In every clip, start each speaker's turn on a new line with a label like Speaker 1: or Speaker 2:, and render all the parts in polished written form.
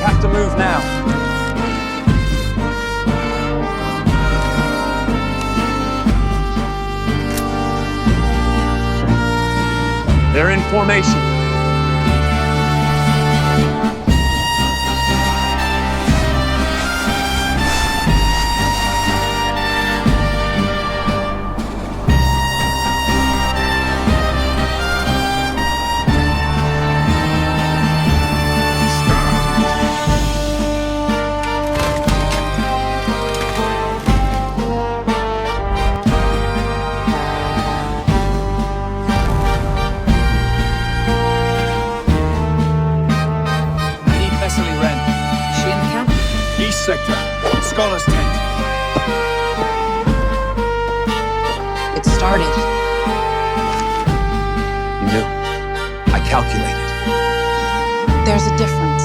Speaker 1: have to move now. They're in formation. Thessaly Wrenn.
Speaker 2: Is she in the camp?
Speaker 1: East sector. Scholar's tent.
Speaker 2: It started.
Speaker 1: You knew. I calculated.
Speaker 2: There's a difference.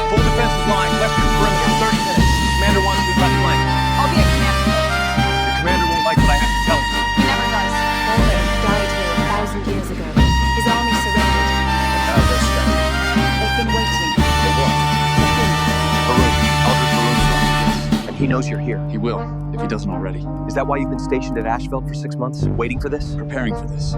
Speaker 1: Full defensive line, western perimeter, 30 minutes. Commander wants me left flank.
Speaker 2: I'll be at command.
Speaker 1: The commander won't like what I have to tell him.
Speaker 2: He never does.
Speaker 3: Aldric died here 1,000 years ago. His army surrendered.
Speaker 1: Now they're scattered.
Speaker 3: They've been waiting.
Speaker 1: For what? Varun. Aldric Varun's gone.
Speaker 4: And he knows you're here.
Speaker 1: He will, if he doesn't already.
Speaker 4: Is that why you've been stationed at Ashefeld for 6 months, waiting for this?
Speaker 1: Preparing for this.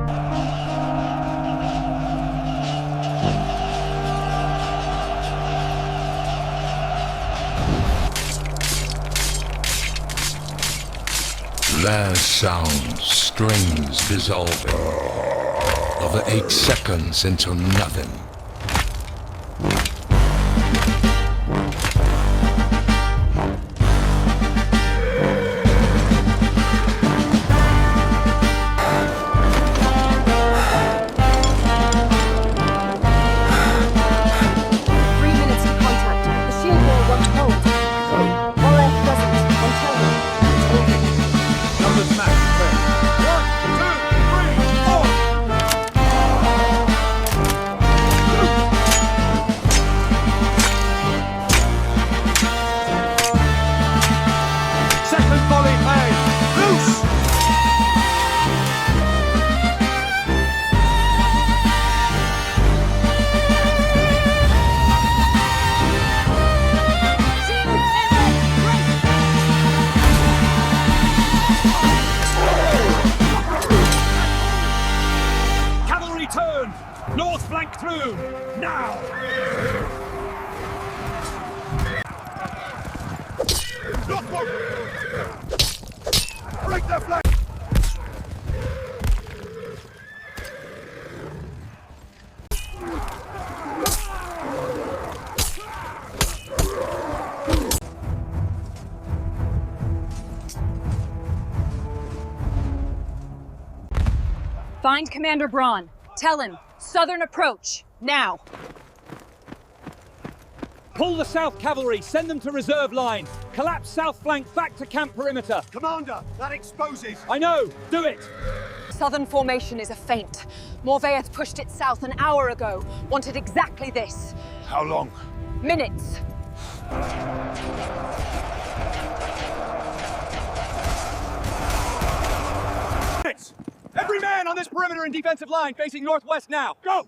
Speaker 5: Their sound, strings dissolving. Over 8 seconds into nothing.
Speaker 1: Numbers match. 3, 4. Break their flank!
Speaker 3: Find Commander Bron. Tell him, southern approach, now.
Speaker 6: Pull the south cavalry, send them to reserve line. Collapse south flank back to camp perimeter.
Speaker 7: Commander, that exposes!
Speaker 6: I know, do it!
Speaker 3: Southern formation is a feint. Morvaeth pushed it south an hour ago. Wanted exactly this.
Speaker 7: How long?
Speaker 3: Minutes.
Speaker 6: Every man on this perimeter and defensive line facing northwest now. Go!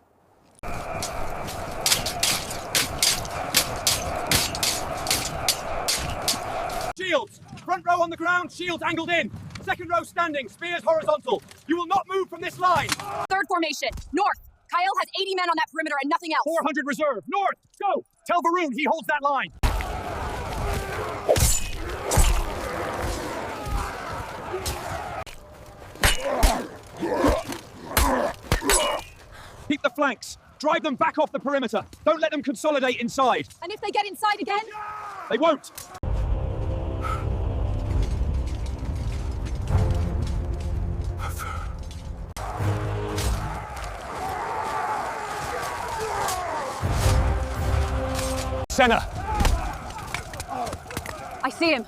Speaker 6: Shields! Front row on the ground, shields angled in. Second row standing, spears horizontal. You will not move from this line.
Speaker 3: Third formation, north. Kael has 80 men on that perimeter and nothing else.
Speaker 6: 400 reserve, north, go! Tell Varun he holds that line. Keep the flanks. Drive them back off the perimeter. Don't let them consolidate inside.
Speaker 3: And if they get inside again?
Speaker 6: They won't. Senna.
Speaker 3: I see him.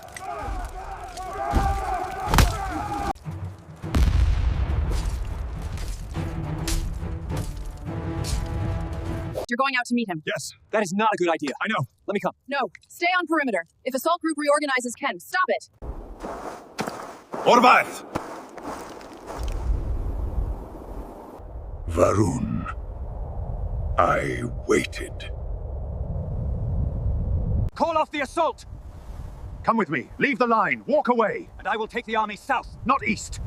Speaker 3: You're going out to meet him.
Speaker 6: Yes, that is not a good idea. I know. Let me come.
Speaker 3: No, stay on perimeter. If assault group reorganizes Ken, stop it.
Speaker 7: Morvaeth!
Speaker 8: Varun, I waited.
Speaker 6: Call off the assault!
Speaker 7: Come with me. Leave the line. Walk away.
Speaker 6: And I will take the army south, not east.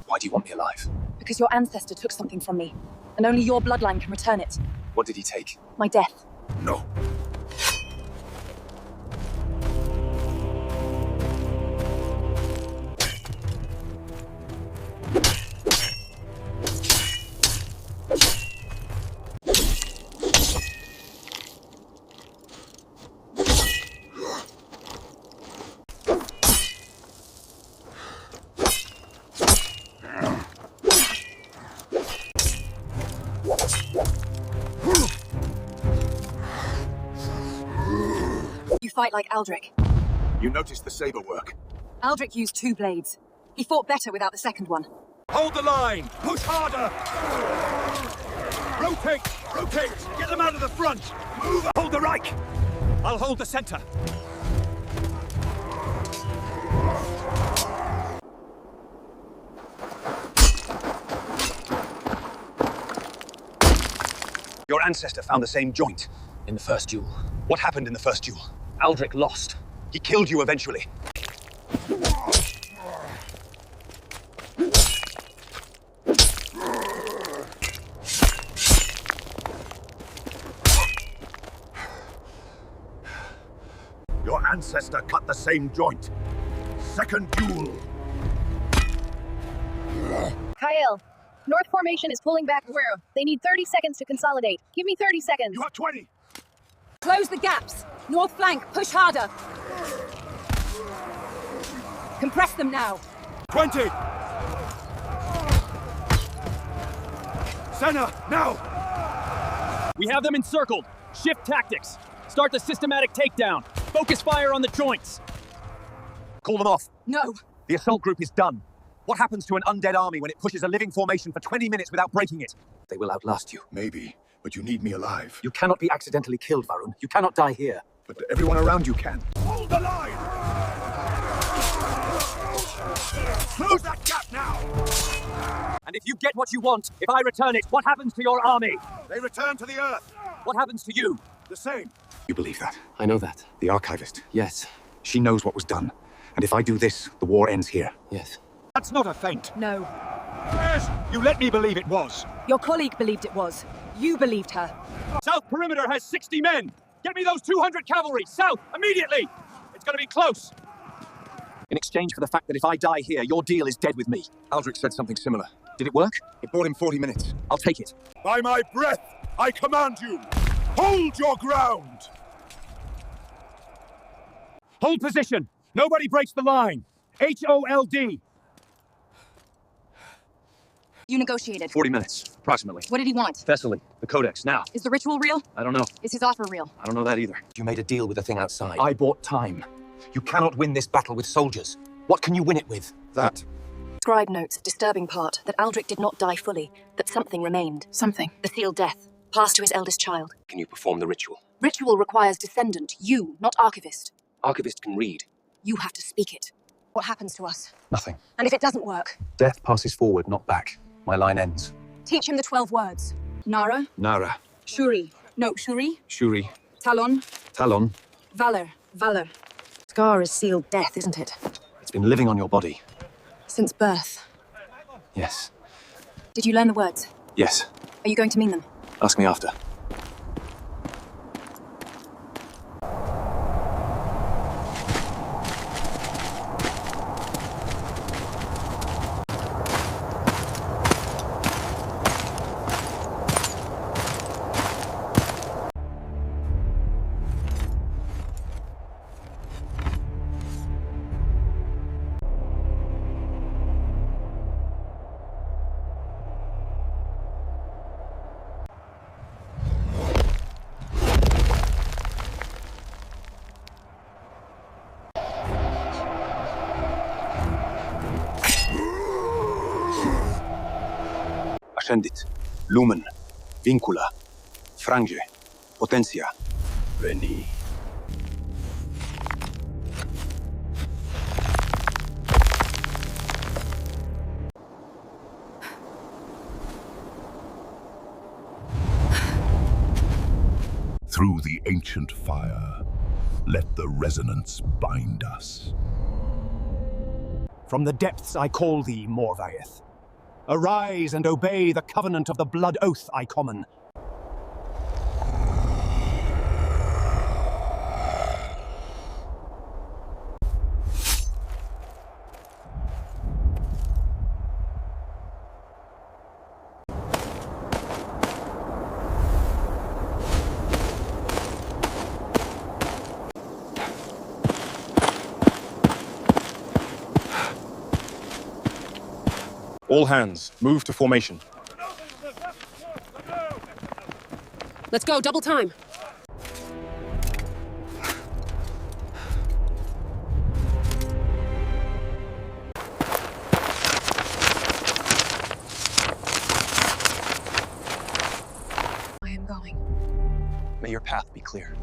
Speaker 4: Why do you want me alive?
Speaker 2: Because your ancestor took something from me, and only your bloodline can return it.
Speaker 4: What did he take?
Speaker 2: My death.
Speaker 7: No.
Speaker 2: You fight like Aldric.
Speaker 7: You noticed the saber work.
Speaker 2: Aldric used 2 blades. He fought better without the second one.
Speaker 6: Hold the line! Push harder! Rotate! Rotate! Get them out of the front! Move! Hold the right! I'll hold the center.
Speaker 4: Your ancestor found the same joint in the first duel. What happened in the first duel? Aldric lost. He killed you eventually.
Speaker 7: Your ancestor cut the same joint. Second duel.
Speaker 8: Kael, North Formation is pulling back through. They need 30 seconds to consolidate. Give me 30 seconds.
Speaker 7: You have 20.
Speaker 3: Close the gaps. North flank, push harder. Compress them now.
Speaker 6: 20! Senna, now! We have them encircled. Shift tactics. Start the systematic takedown. Focus fire on the joints.
Speaker 4: Call them off.
Speaker 3: No.
Speaker 4: The assault group is done. What happens to an undead army when it pushes a living formation for 20 minutes without breaking it? They will outlast you.
Speaker 7: Maybe, but you need me alive.
Speaker 4: You cannot be accidentally killed, Varun. You cannot die here.
Speaker 7: But everyone around you can. Hold the line! Close that gap now!
Speaker 6: And if you get what you want, if I return it, what happens to your army?
Speaker 7: They return to the earth.
Speaker 6: What happens to you?
Speaker 7: The same. You believe that?
Speaker 4: I know that.
Speaker 7: The archivist.
Speaker 4: Yes.
Speaker 7: She knows what was done. And if I do this, the war ends here.
Speaker 4: Yes.
Speaker 6: That's not a feint.
Speaker 3: No.
Speaker 6: Yes, you let me believe it was.
Speaker 3: Your colleague believed it was. You believed her.
Speaker 6: South perimeter has 60 men. Get me those 200 cavalry, south, immediately. It's gonna be close.
Speaker 4: In exchange for the fact that if I die here, your deal is dead with me. Aldrich said something similar. Did it work?
Speaker 7: It bought him 40 minutes.
Speaker 4: I'll take it.
Speaker 7: By my breath, I command you. Hold your ground.
Speaker 6: Hold position. Nobody breaks the line. HOLD.
Speaker 2: You negotiated.
Speaker 4: 40 minutes, approximately.
Speaker 2: What did he want?
Speaker 4: Thessaly, the Codex, now.
Speaker 2: Is the ritual real?
Speaker 4: I don't know.
Speaker 2: Is his offer real?
Speaker 4: I don't know that either. You made a deal with the thing outside. I bought time. You cannot win this battle with soldiers. What can you win it with?
Speaker 7: That.
Speaker 2: Scribe notes a disturbing part, that Aldric did not die fully, that something remained. Something? The sealed death, passed to his eldest child.
Speaker 4: Can you perform the ritual?
Speaker 2: Ritual requires descendant, you, not archivist.
Speaker 4: Archivist can read.
Speaker 2: You have to speak it.
Speaker 3: What happens to us?
Speaker 4: Nothing.
Speaker 3: And if it doesn't work?
Speaker 4: Death passes forward, not back. My line ends.
Speaker 3: Teach him the 12 words. Nara,
Speaker 4: Nara.
Speaker 3: Shuri. No, Shuri.
Speaker 4: Shuri.
Speaker 3: Talon.
Speaker 4: Talon.
Speaker 3: Valor. Valor. Scar is sealed death, isn't it?
Speaker 4: It's been living on your body.
Speaker 3: Since birth.
Speaker 4: Yes.
Speaker 2: Did you learn the words?
Speaker 4: Yes.
Speaker 2: Are you going to mean them?
Speaker 4: Ask me after. Ascendit, Lumen, Vincula, Frange, Potentia, Veni.
Speaker 9: Through the ancient fire,
Speaker 7: Let the resonance bind us.
Speaker 9: From the depths I call thee, Morvaeth. Arise and obey the covenant of the blood oath I common.
Speaker 6: All hands, move to formation.
Speaker 3: Let's go, double time. I am going.
Speaker 4: May your path be clear.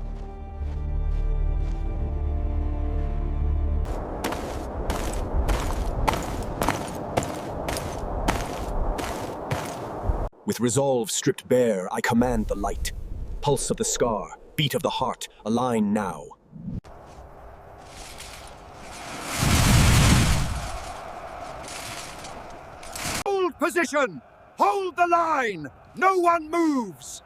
Speaker 9: With resolve stripped bare, I command the light. Pulse of the scar, beat of the heart, align now.
Speaker 7: Hold position! Hold the line! No one moves!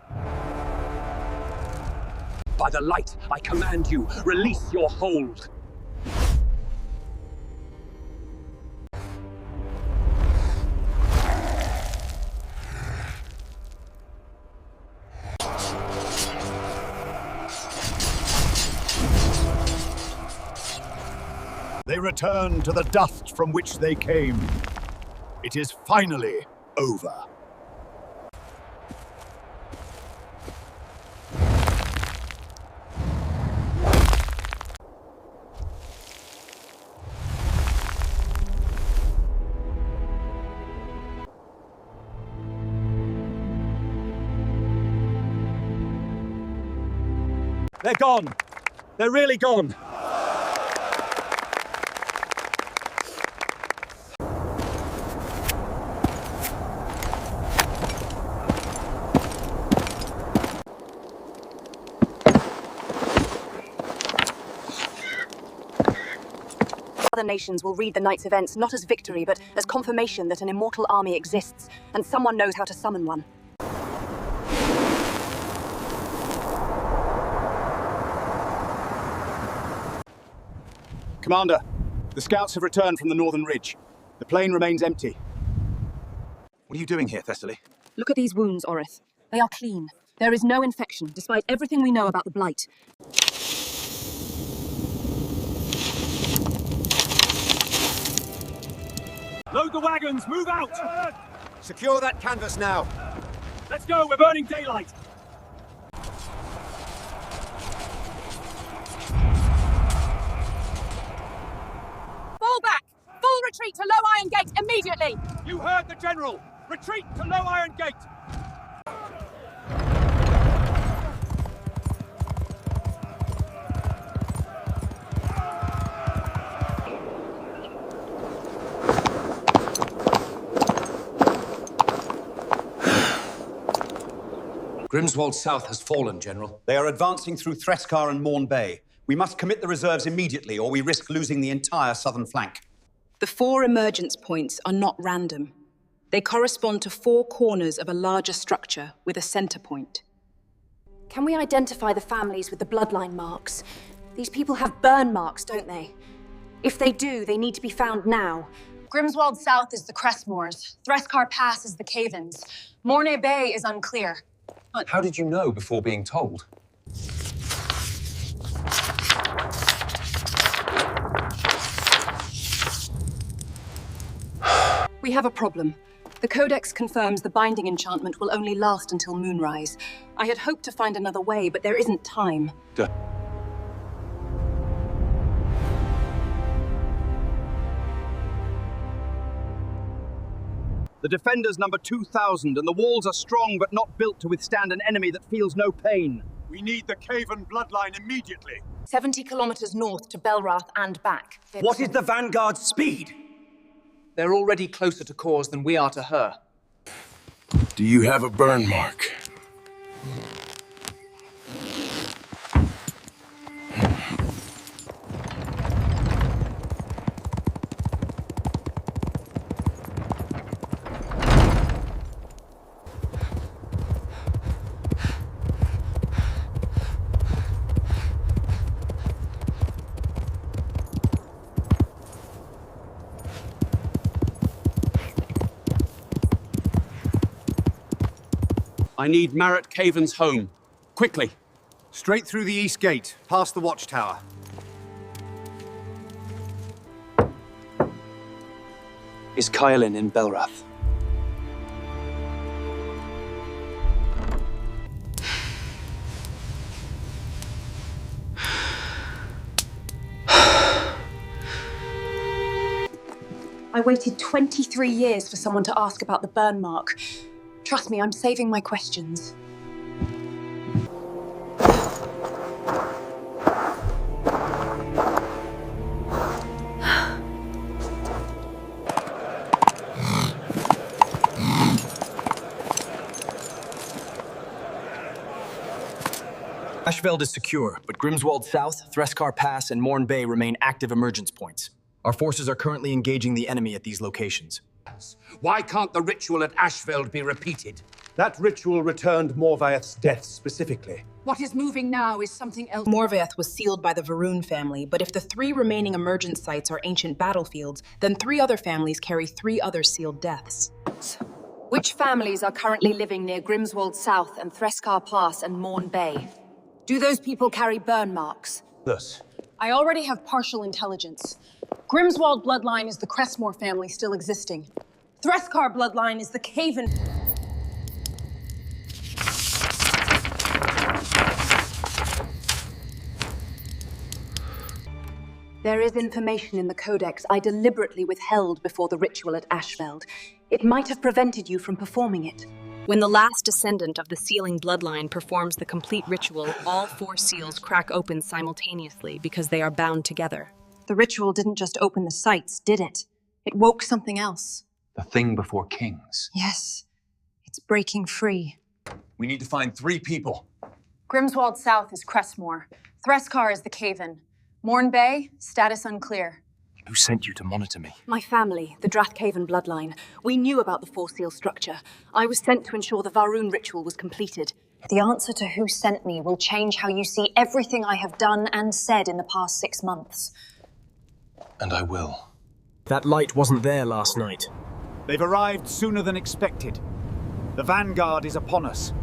Speaker 4: By the light, I command you, release your hold.
Speaker 7: They return to the dust from which they came. It is finally over.
Speaker 6: They're gone. They're really gone.
Speaker 2: Other nations will read the night's events not as victory, but as confirmation that an immortal army exists, and someone knows how to summon one.
Speaker 9: Commander, the scouts have returned from the northern ridge. The plain remains empty.
Speaker 4: What are you doing here, Thessaly?
Speaker 2: Look at these wounds, Oraeth. They are clean. There is no infection, despite everything we know about the Blight.
Speaker 6: Load the wagons, move out!
Speaker 9: Secure that canvas now.
Speaker 6: Let's go, we're burning daylight!
Speaker 3: Fall back! Full retreat to Low Iron Gate immediately!
Speaker 6: You heard the General! Retreat to Low Iron Gate!
Speaker 10: Grimswold South has fallen, General.
Speaker 11: They are advancing through Threscar and Morn Bay. We must commit the reserves immediately, or we risk losing the entire southern flank.
Speaker 2: The 4 emergence points are not random. They correspond to 4 corners of a larger structure with a center point. Can we identify the families with the bloodline marks? These people have burn marks, don't they? If they do, they need to be found now.
Speaker 3: Grimswold South is the Crestmoors. Threscar Pass is the Cavens. Mornay Bay is unclear.
Speaker 10: How did you know before being told?
Speaker 2: We have a problem. The Codex confirms the binding enchantment will only last until moonrise. I had hoped to find another way, but there isn't time.
Speaker 9: The defenders number 2,000, and the walls are strong but not built to withstand an enemy that feels no pain.
Speaker 7: We need the Caven bloodline immediately.
Speaker 2: 70 kilometers north to Belrath and back.
Speaker 11: What is the Vanguard's speed?
Speaker 1: They're already closer to cause than we are to her.
Speaker 5: Do you have a burn mark?
Speaker 12: I need Marat Caven's home. Quickly.
Speaker 7: Straight through the east gate, past the watchtower.
Speaker 9: Is Kaelin in Belrath?
Speaker 2: I waited 23 years for someone to ask about the burn mark. Trust me, I'm saving my questions.
Speaker 9: Ashefeld is secure, but Grimswald South, Threscar Pass, and Morn Bay remain active emergence points. Our forces are currently engaging the enemy at these locations.
Speaker 10: Why can't the ritual at Ashfeld be repeated?
Speaker 11: That ritual returned Morvaeth's death specifically.
Speaker 3: What is moving now is something else.
Speaker 2: Morvaeth was sealed by the Varun family, but if the 3 remaining emergence sites are ancient battlefields, then 3 other families carry 3 other sealed deaths.
Speaker 3: Which families are currently living near Grimswald South and Threscar Pass and Morn Bay? Do those people carry burn marks?
Speaker 11: Thus.
Speaker 3: I already have partial intelligence. Grimswald bloodline is the Cressmore family still existing. Threscar bloodline is the Caven.
Speaker 2: There is information in the Codex I deliberately withheld before the ritual at Ashfeld. It might have prevented you from performing it.
Speaker 13: When the last descendant of the sealing bloodline performs the complete ritual, all 4 seals crack open simultaneously because they are bound together.
Speaker 2: The ritual didn't just open the sites, did it? It woke something else.
Speaker 10: The thing before kings.
Speaker 2: Yes. It's breaking free.
Speaker 4: We need to find 3 people.
Speaker 3: Grimswald South is Cressmore. Threscar is the Caven. Morn Bay, status unclear.
Speaker 9: Who sent you to monitor me?
Speaker 2: My family, the Drathcaven bloodline. We knew about the 4-seal structure. I was sent to ensure the Varun ritual was completed. The answer to who sent me will change how you see everything I have done and said in the past 6 months.
Speaker 10: And I will.
Speaker 9: That light wasn't there last night.
Speaker 7: They've arrived sooner than expected. The vanguard is upon us.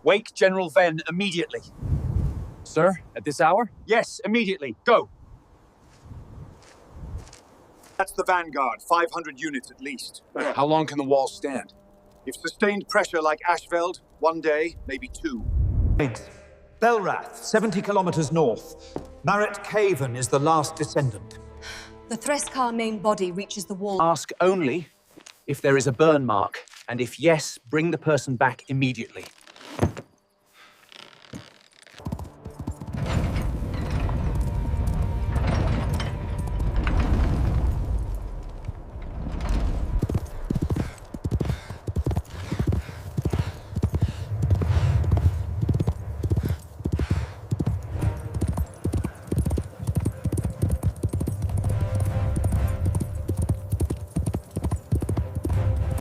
Speaker 6: Wake General Venn immediately. Sir, at this hour? Yes, immediately. Go.
Speaker 7: That's the vanguard, 500 units at least.
Speaker 5: How long can the wall stand?
Speaker 7: If sustained pressure like Asheveld, 1 day, maybe 2.
Speaker 11: Belrath, 70 kilometers north. Marat Caven is the last descendant.
Speaker 2: The Threscar main body reaches the wall.
Speaker 6: Ask only if there is a burn mark, and if yes, bring the person back immediately.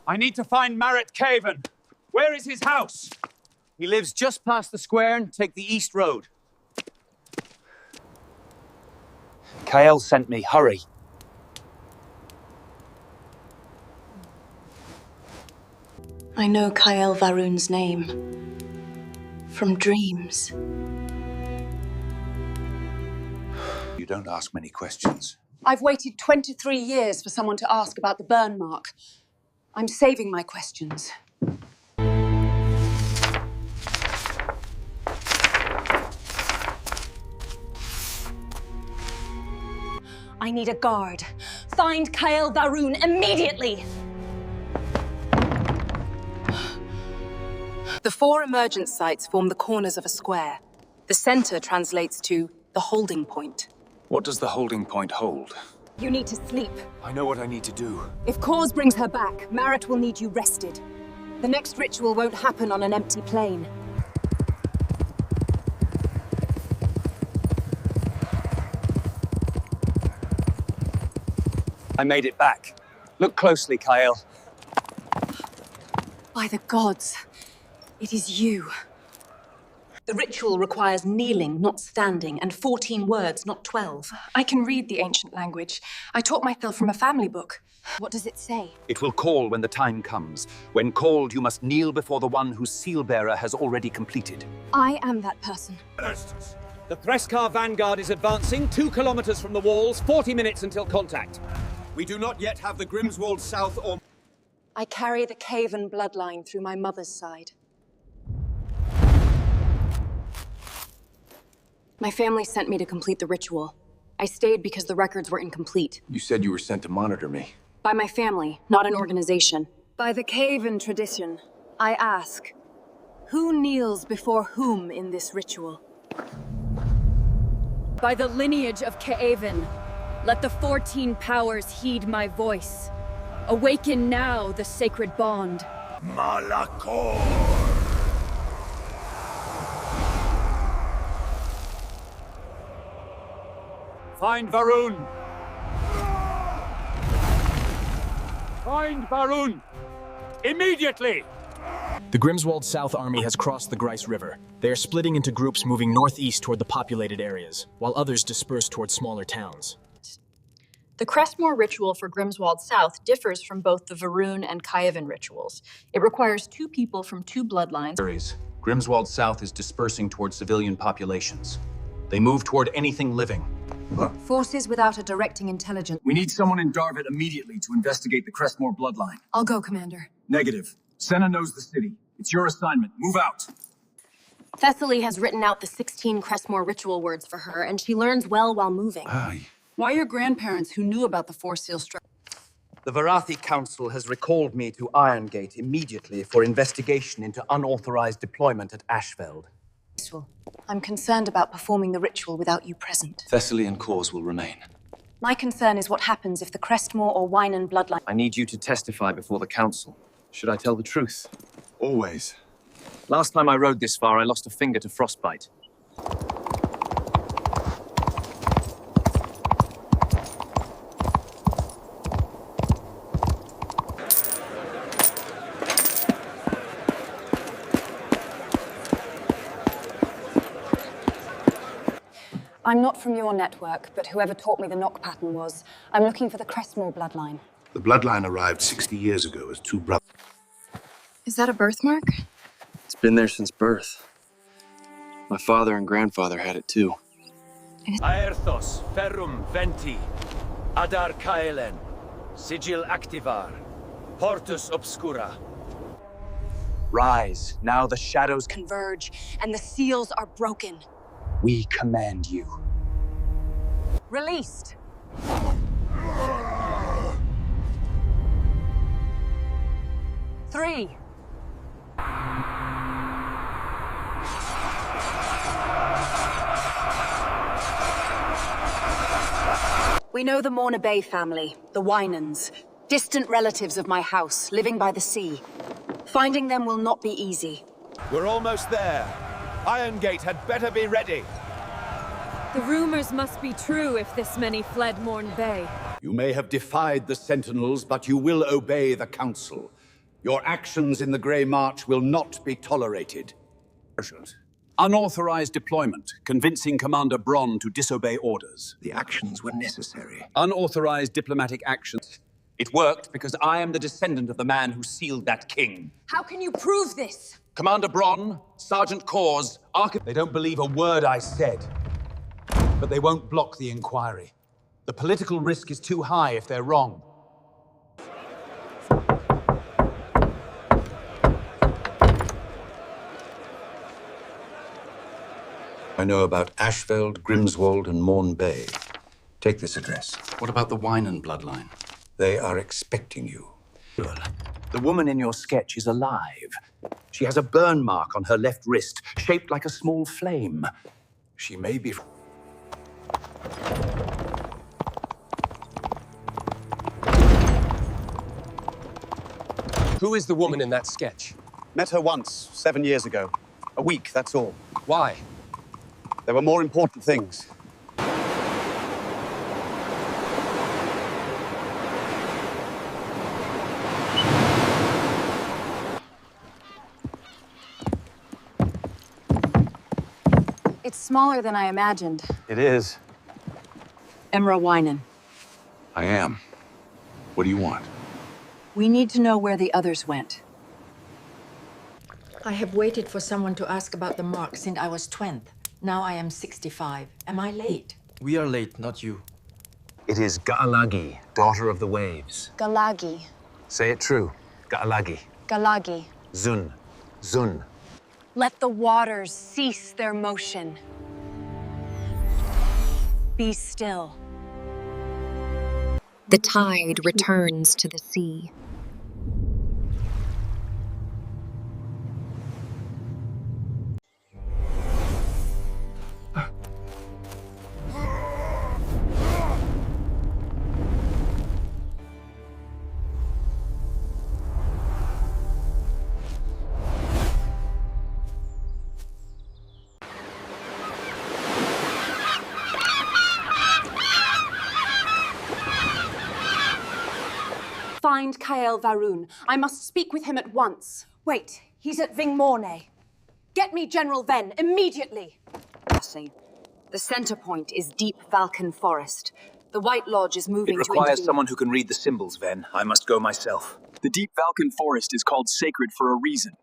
Speaker 6: I need to find Marat Caven. Where is his house? He lives just past the square and take the east road. Kael sent me. Hurry.
Speaker 2: I know Kael Varun's name. From dreams.
Speaker 10: You don't ask many questions.
Speaker 3: I've waited 23 years for someone to ask about the burn mark. I'm saving my questions.
Speaker 2: I need a guard. Find Kael Varun immediately! The 4 emergence sites form the corners of a square. The center translates to the holding point.
Speaker 5: What does the holding point hold?
Speaker 2: You need to sleep.
Speaker 5: I know what I need to do.
Speaker 2: If Cause brings her back, Marat will need you rested. The next ritual won't happen on an empty plain.
Speaker 6: I made it back. Look closely, Kael.
Speaker 2: By the gods, it is you. The ritual requires kneeling, not standing, and 14 words, not 12.
Speaker 3: I can read the ancient language. I taught myself from a family book. What does it say?
Speaker 4: It will call when the time comes. When called, you must kneel before the one whose seal-bearer has already completed.
Speaker 3: I am that person.
Speaker 12: The Threscar vanguard is advancing 2 kilometers from the walls, 40 minutes until contact.
Speaker 10: We do not yet have the Grimswold South or...
Speaker 2: I carry the Kaven bloodline through my mother's side. My family sent me to complete the ritual. I stayed because the records were incomplete.
Speaker 5: You said you were sent to monitor me.
Speaker 2: By my family, not an organization.
Speaker 3: By the Kaven tradition, I ask, who kneels before whom in this ritual?
Speaker 14: By the lineage of Kaven, let the 14 powers heed my voice. Awaken now the sacred bond.
Speaker 7: Malakor!
Speaker 6: Find Varun! Find Varun! Immediately!
Speaker 9: The Grimswold South Army has crossed the Grice River. They are splitting into groups moving northeast toward the populated areas, while others disperse toward smaller towns.
Speaker 2: The Crestmore ritual for Grimswold South differs from both the Varun and Kaevan rituals. It requires 2 people from 2 bloodlines.
Speaker 4: Grimswold South is dispersing toward civilian populations. They move toward anything living.
Speaker 3: Forces without a directing intelligence.
Speaker 6: We need someone in Darvit immediately to investigate the Crestmore bloodline.
Speaker 3: I'll go, Commander.
Speaker 6: Negative. Senna knows the city. It's your assignment. Move out.
Speaker 2: Thessaly has written out the 16 Crestmore ritual words for her, and she learns well while moving.
Speaker 15: Why your grandparents, who knew about the Force Seal structure?
Speaker 16: The Varathi Council has recalled me to Irongate immediately for investigation into unauthorized deployment at Ashefeld.
Speaker 2: I'm concerned about performing the ritual without you present.
Speaker 5: Thessaly and cause will remain.
Speaker 2: My concern is what happens if the Crestmore or Wynan bloodline...
Speaker 12: I need you to testify before the council. Should I tell the truth?
Speaker 5: Always.
Speaker 12: Last time I rode this far, I lost a finger to frostbite.
Speaker 2: I'm not from your network, but whoever taught me the knock pattern was. I'm looking for the Crestmore bloodline.
Speaker 7: The bloodline arrived 60 years ago as 2 brothers.
Speaker 2: Is that a birthmark?
Speaker 5: It's been there since birth. My father and grandfather had it too.
Speaker 17: Aerthos, Ferrum, Venti, Adar Kaelen, Sigil Activar, Portus Obscura.
Speaker 16: Rise, now the shadows
Speaker 2: Converge, and the seals are broken.
Speaker 16: We command you.
Speaker 2: Released. Three. We know the Morna Bay family, the Wynans, distant relatives of my house, living by the sea. Finding them will not be easy.
Speaker 7: We're almost there. Irongate had better be ready.
Speaker 14: The rumors must be true if this many fled Morn Bay.
Speaker 10: You may have defied the Sentinels, but you will obey the Council. Your actions in the Grey March will not be tolerated.
Speaker 4: Unauthorized deployment, convincing Commander Bron to disobey orders.
Speaker 7: The actions were necessary.
Speaker 4: Unauthorized diplomatic actions. It worked because I am the descendant of the man who sealed that king.
Speaker 2: How can you prove this?
Speaker 4: Commander Bron, Sergeant Cors, They don't believe a word I said. But they won't block the inquiry. The political risk is too high if they're wrong.
Speaker 10: I know about Asheveld, Grimswold, and Morn Bay. Take this address.
Speaker 5: What about the Wynan bloodline?
Speaker 10: They are expecting you.
Speaker 4: The woman in your sketch is alive. She has a burn mark on her left wrist, shaped like a small flame. She may be...
Speaker 12: Who is the woman in that sketch?
Speaker 11: Met her once, 7 years ago. A week, that's all.
Speaker 12: Why?
Speaker 11: There were more important things.
Speaker 3: smaller than I imagined.
Speaker 4: It is.
Speaker 3: Emra Wynan.
Speaker 4: I am. What do you want?
Speaker 3: We need to know where the others went.
Speaker 18: I have waited for someone to ask about the mark since I was 20. Now I am 65. Am I late?
Speaker 9: We are late, not you.
Speaker 11: It is Ga'alagi, daughter of the waves.
Speaker 8: Galagi.
Speaker 11: Say it true. Ga'alagi.
Speaker 8: Galagi.
Speaker 11: Zun. Zun.
Speaker 2: Let the waters cease their motion. Be still.
Speaker 13: The tide returns to the sea.
Speaker 2: Find Kael Varun. I must speak with him at once. Wait, he's at Vingmorne. Get me General Venn, immediately!
Speaker 3: The center point is Deep Valken Forest. The White Lodge is moving
Speaker 6: It
Speaker 3: to
Speaker 6: requires
Speaker 3: intervene.
Speaker 6: someone who can read the symbols, Venn. I must go myself. The Deep Valken Forest is called sacred for a reason.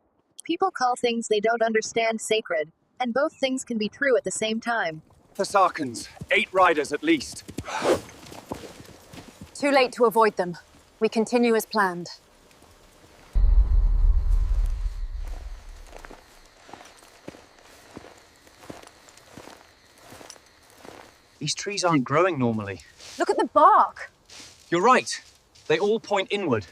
Speaker 8: People call things they don't understand sacred, and both things can be true at the same time.
Speaker 6: Thessarkans. 8 riders at least.
Speaker 2: Too late to avoid them. We continue as planned.
Speaker 6: These trees aren't growing normally.
Speaker 2: Look at the bark!
Speaker 6: You're right. They all point inward.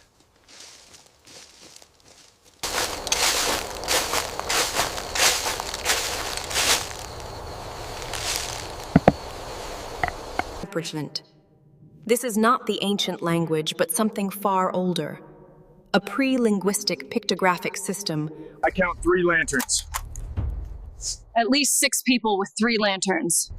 Speaker 13: Abridgment. This is not the ancient language, but something far older. A pre-linguistic pictographic system.
Speaker 6: I count 3 lanterns.
Speaker 14: At least 6 people with 3 lanterns.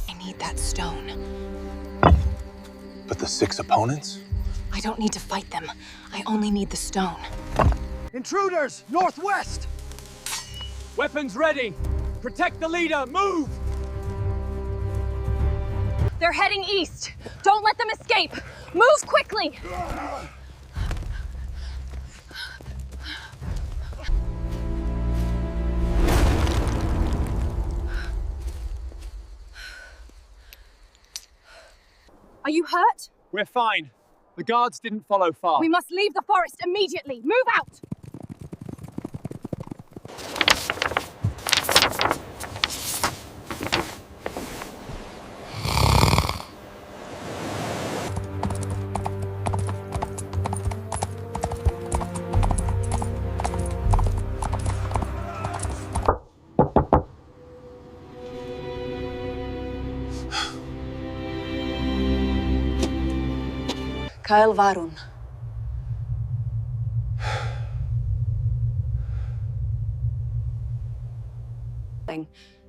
Speaker 2: I need that stone.
Speaker 4: But the 6 opponents?
Speaker 2: I don't need to fight them. I only need the stone.
Speaker 12: Intruders! Northwest!
Speaker 6: Weapons ready! Protect the leader! Move!
Speaker 2: They're heading east. Don't let them escape. Move quickly! Are you hurt?
Speaker 6: We're fine. The guards didn't follow far.
Speaker 2: We must leave the forest immediately. Move out!
Speaker 3: Kael Varun.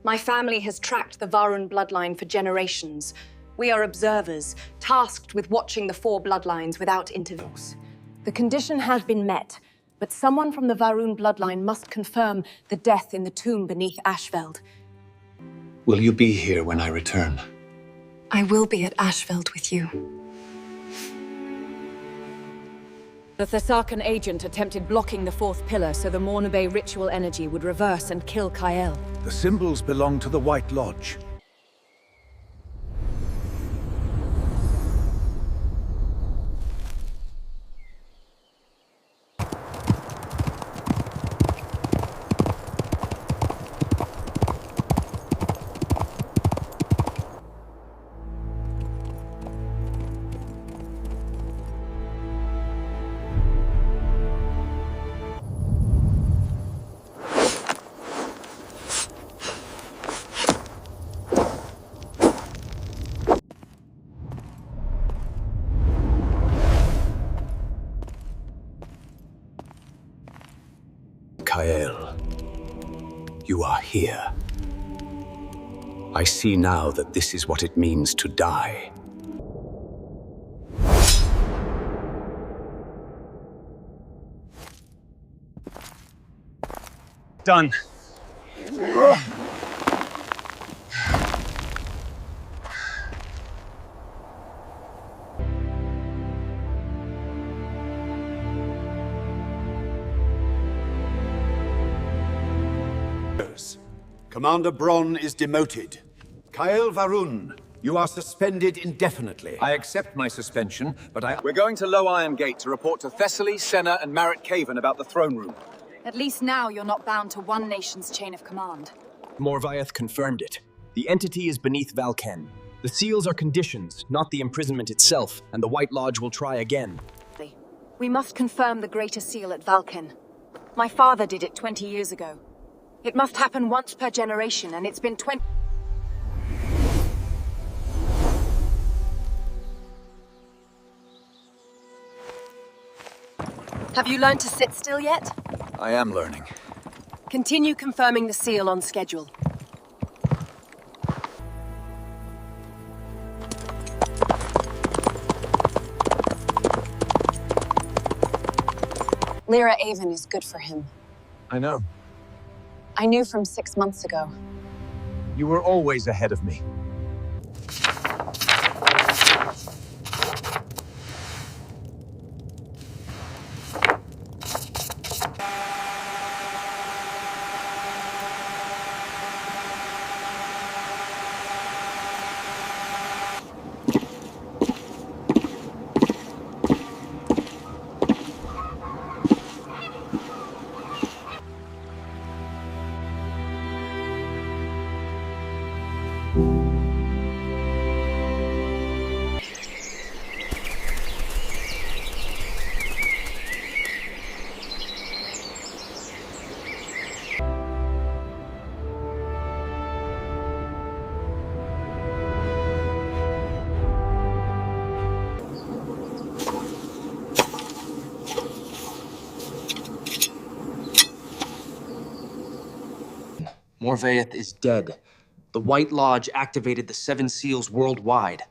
Speaker 2: My family has tracked the Varun bloodline for generations. We are observers, tasked with watching the 4 bloodlines without intervals. The condition has been met, but someone from the Varun bloodline must confirm the death in the tomb beneath Ashfeld.
Speaker 11: Will you be here when I return?
Speaker 2: I will be at Ashfeld with you.
Speaker 14: The Thessarkan agent attempted blocking the 4th pillar so the Mornabe ritual energy would reverse and kill Kael.
Speaker 7: The symbols belong to the White Lodge.
Speaker 10: Kael, you are here. I see now that this is what it means to die.
Speaker 6: Done.
Speaker 10: Commander Bron is demoted. Kael Varun, you are suspended indefinitely.
Speaker 12: I accept my suspension, but We're going to Low Iron Gate to report to Thessaly, Senna, and Marit Caven about the throne room.
Speaker 3: At least now you're not bound to one nation's chain of command.
Speaker 9: Morvaeth confirmed it. The entity is beneath Valken. The seals are conditions, not the imprisonment itself, and the White Lodge will try again.
Speaker 3: We must confirm the Greater Seal at Valken. My father did it 20 years ago. It must happen once per generation, and it's been 20... Have you learned to sit still yet?
Speaker 12: I am learning.
Speaker 3: Continue confirming the seal on schedule.
Speaker 2: Lyra Avon is good for him.
Speaker 4: I know.
Speaker 2: I knew from 6 months ago.
Speaker 4: You were always ahead of me.
Speaker 16: Morvaeth is dead. The White Lodge activated the 7 seals worldwide.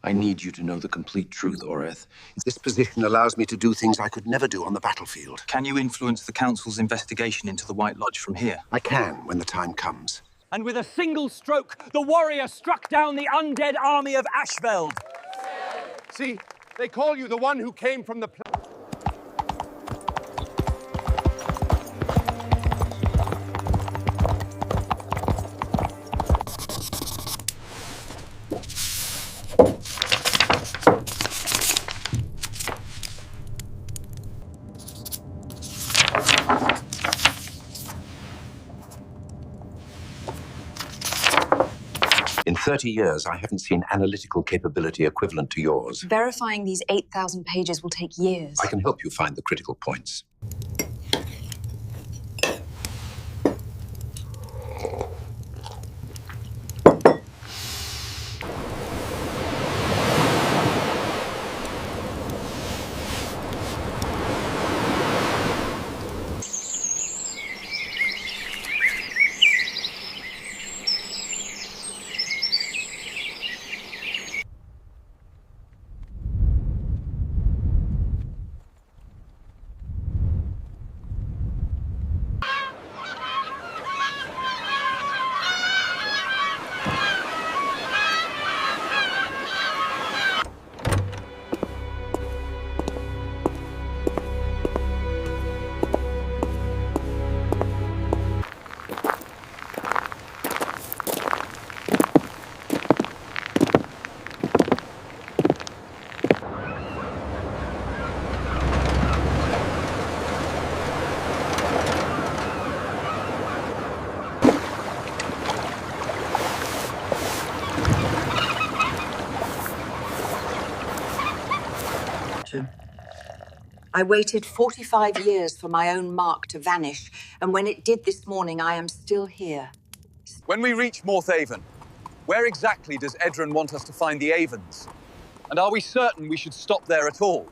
Speaker 10: I need you to know the complete truth, Oraeth. This position allows me to do things I could never do on the battlefield.
Speaker 9: Can you influence the Council's investigation into the White Lodge from here?
Speaker 10: I can, when the time comes.
Speaker 6: And with a single stroke, the warrior struck down the undead army of Ashefeld.
Speaker 1: See, they call you the one who came from the...
Speaker 10: In 30 years, I haven't seen analytical capability equivalent to yours.
Speaker 2: Verifying these 8,000 pages will take years.
Speaker 10: I can help you find the critical points.
Speaker 18: I waited 45 years for my own mark to vanish, and when it did this morning, I am still here.
Speaker 6: When we reach Morthaven, where exactly does Edron want us to find the Avens? And are we certain we should stop there at all?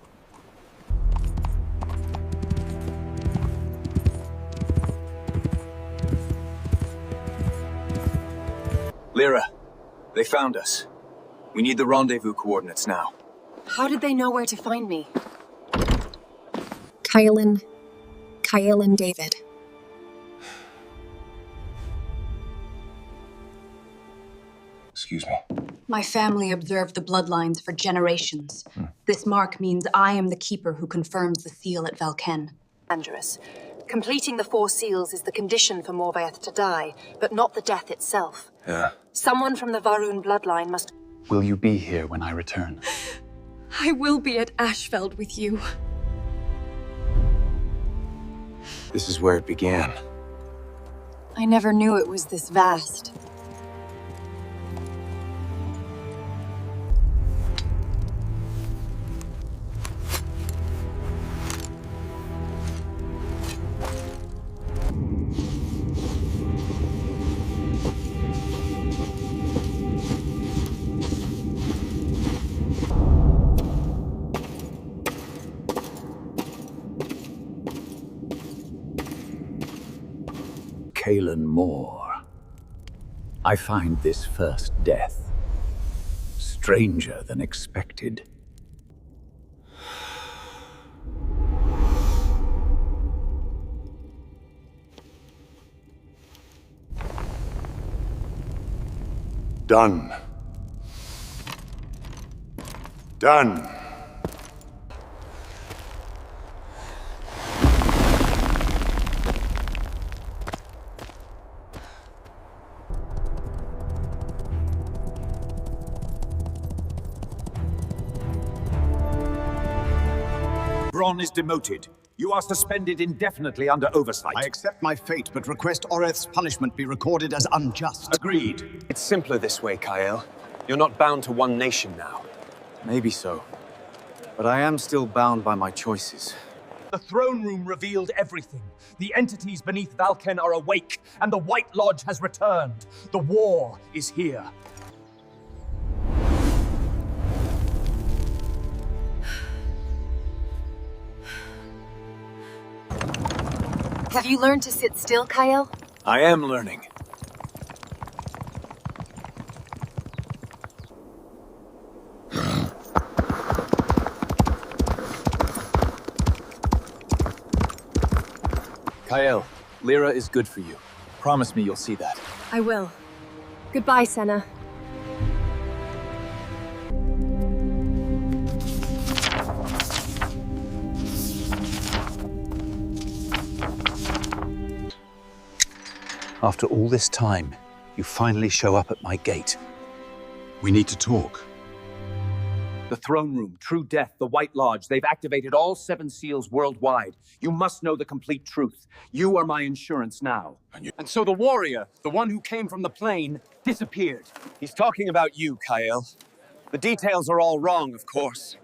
Speaker 9: Lyra, they found us. We need the rendezvous coordinates now.
Speaker 3: How did they know where to find me?
Speaker 2: Kael and David.
Speaker 19: Excuse me.
Speaker 2: My family observed the bloodlines for generations. This mark means I am the keeper who confirms the seal at Valken.
Speaker 3: Dangerous. Completing the 4 seals is the condition for Morvaeth to die, but not the death itself.
Speaker 19: Yeah.
Speaker 3: Someone from the Varun bloodline must...
Speaker 4: Will you be here when I return?
Speaker 2: I will be at Ashefeld with you.
Speaker 19: This is where it began.
Speaker 3: I never knew it was this vast.
Speaker 10: Moore. I find this first death stranger than expected. Done. Done.
Speaker 7: Bron is demoted. You are suspended indefinitely under oversight.
Speaker 10: I accept my fate, but request Oraeth's punishment be recorded as unjust.
Speaker 12: Agreed. It's simpler this way, Kael. You're not bound to one nation now.
Speaker 9: Maybe so. But I am still bound by my choices.
Speaker 6: The throne room revealed everything. The entities beneath Valken are awake, and the White Lodge has returned. The war is here.
Speaker 3: Have you learned to sit still, Kael?
Speaker 12: I am learning.
Speaker 9: Kael, Lyra is good for you. Promise me you'll see that.
Speaker 3: I will. Goodbye, Senna.
Speaker 11: After all this time, you finally show up at my gate.
Speaker 4: We need to talk.
Speaker 1: The throne room, True Death, the White Lodge, they've activated all 7 seals worldwide. You must know the complete truth. You are my insurance now.
Speaker 6: And so the warrior, the one who came from the plain, disappeared.
Speaker 12: He's talking about you, Kael. The details are all wrong, of course.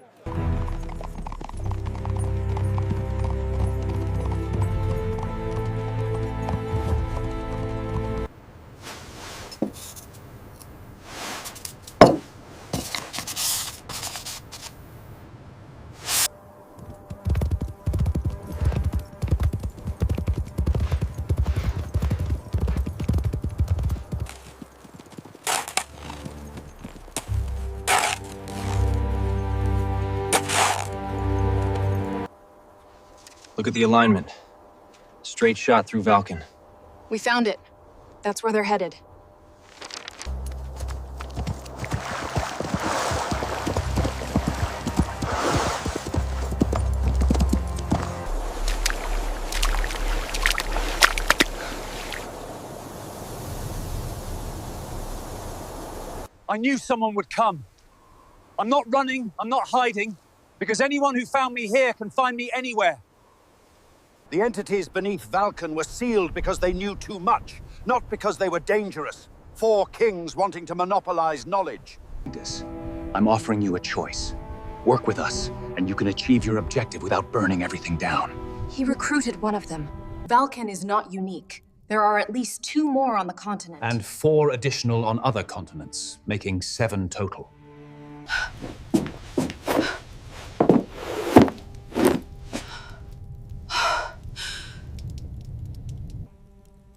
Speaker 9: Look at the alignment. Straight shot through Valken.
Speaker 2: We found it. That's where they're headed.
Speaker 6: I knew someone would come. I'm not running, I'm not hiding, because anyone who found me here can find me anywhere.
Speaker 10: The entities beneath Valken were sealed because they knew too much, not because they were dangerous. 4 kings wanting to monopolize knowledge.
Speaker 4: I'm offering you a choice. Work with us, and you can achieve your objective without burning everything down.
Speaker 2: He recruited one of them. Valken is not unique. There are at least 2 more on the continent.
Speaker 4: And 4 additional on other continents, making 7 total.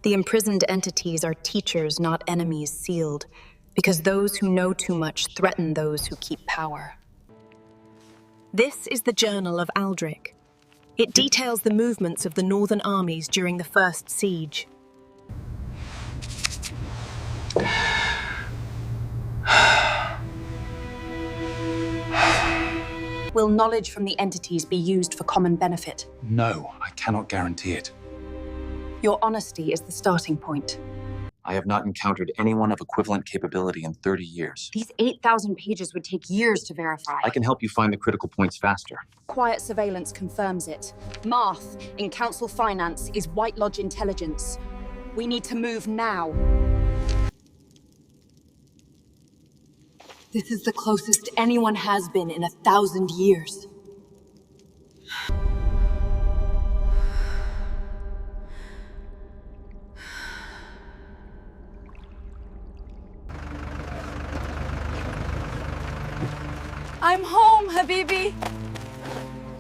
Speaker 13: The imprisoned entities are teachers, not enemies sealed, because those who know too much threaten those who keep power. This is the Journal of Aldric. It details the movements of the northern armies during the first siege.
Speaker 2: Will knowledge from the entities be used for common benefit?
Speaker 4: No, I cannot guarantee it.
Speaker 2: Your honesty is the starting point.
Speaker 1: I have not encountered anyone of equivalent capability in 30 years.
Speaker 2: These 8,000 pages would take years to verify.
Speaker 1: I can help you find the critical points faster.
Speaker 2: Quiet surveillance confirms it. Marth, in Council Finance, is White Lodge intelligence. We need to move now. This is the closest anyone has been in 1,000 years.
Speaker 14: I'm home, Habibi.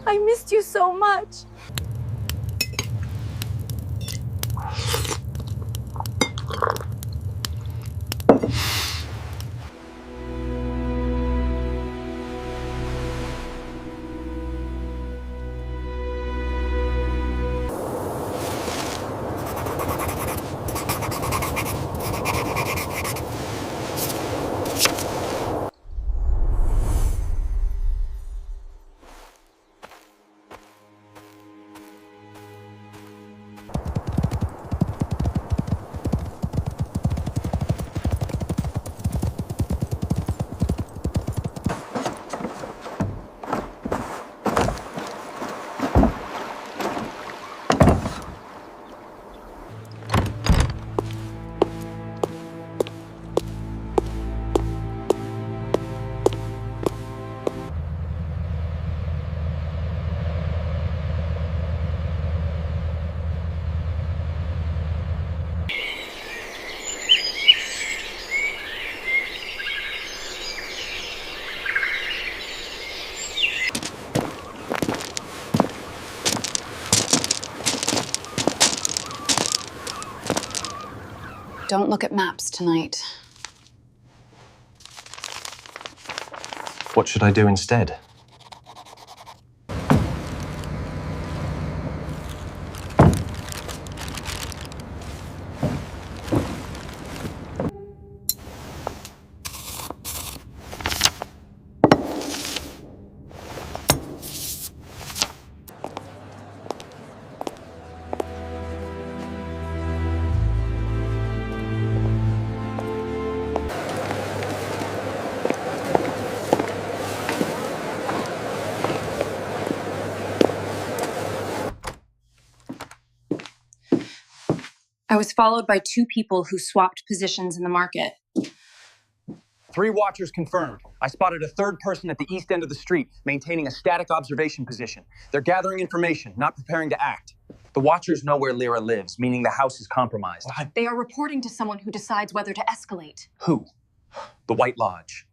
Speaker 14: I missed you so much.
Speaker 2: Don't look at maps tonight.
Speaker 9: What should I do instead?
Speaker 2: I was followed by 2 people who swapped positions in the market.
Speaker 16: 3 watchers confirmed. I spotted a 3rd person at the east end of the street, maintaining a static observation position. They're gathering information, not preparing to act. The watchers know where Lyra lives, meaning the house is compromised.
Speaker 2: They are reporting to someone who decides whether to escalate.
Speaker 16: Who? The White Lodge.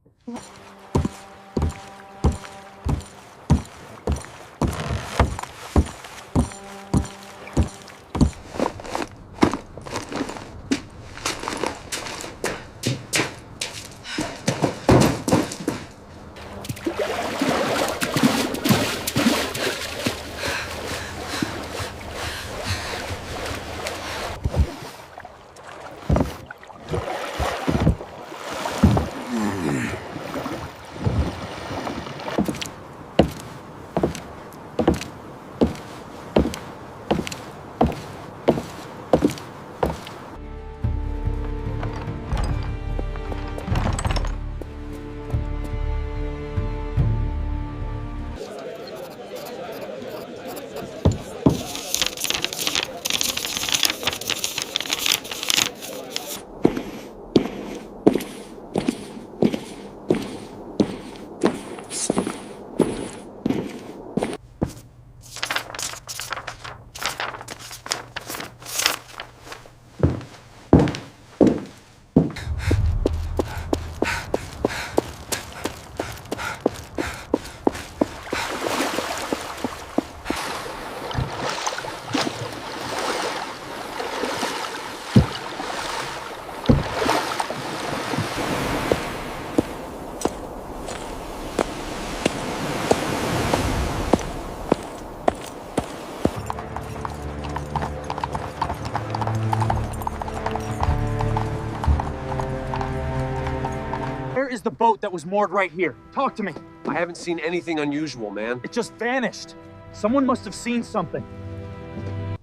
Speaker 16: Where is the boat that was moored right here? Talk to me.
Speaker 6: I haven't seen anything unusual, man.
Speaker 20: It just vanished. Someone must have seen something.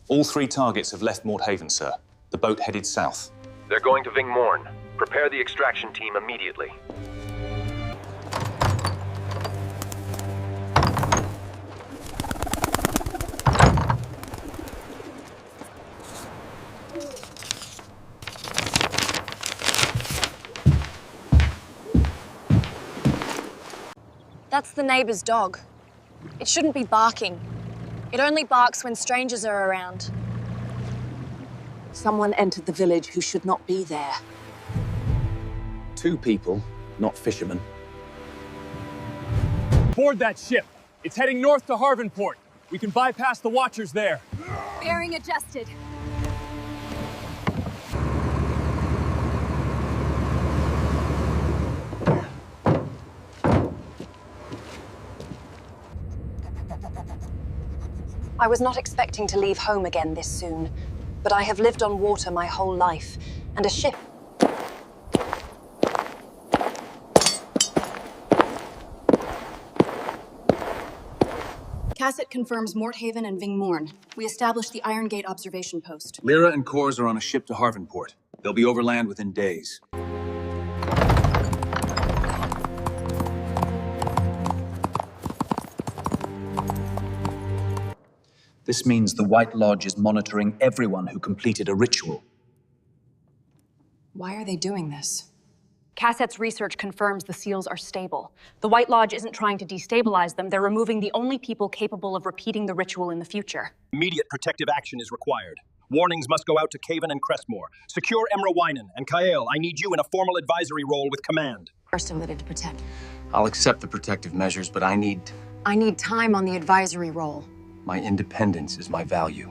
Speaker 12: All 3 targets have left Mordhaven, sir. The boat headed south.
Speaker 17: They're going to Vingmorn. Prepare the extraction team immediately.
Speaker 3: That's the neighbor's dog. It shouldn't be barking. It only barks when strangers are around.
Speaker 18: Someone entered the village who should not be there.
Speaker 1: 2 people, not fishermen.
Speaker 20: Board that ship. It's heading north to Harvenport. We can bypass the Watchers there.
Speaker 14: Bearing adjusted.
Speaker 3: I was not expecting to leave home again this soon, but I have lived on water my whole life, and a ship.
Speaker 15: Casset confirms Mordhaven and Vingmorn. We established the Iron Gate observation post.
Speaker 1: Lyra and Kors are on a ship to Harvenport. They'll be overland within days. This means the White Lodge is monitoring everyone who completed a ritual.
Speaker 15: Why are they doing this?
Speaker 2: Casset's research confirms the seals are stable. The White Lodge isn't trying to destabilize them, they're removing the only people capable of repeating the ritual in the future.
Speaker 20: Immediate protective action is required. Warnings must go out to Caven and Crestmore. Secure Emra and Kael, I need you in a formal advisory role with command.
Speaker 3: Are still needed to protect.
Speaker 1: I'll accept the protective measures, but I need
Speaker 3: time on the advisory role.
Speaker 1: my independence is my value.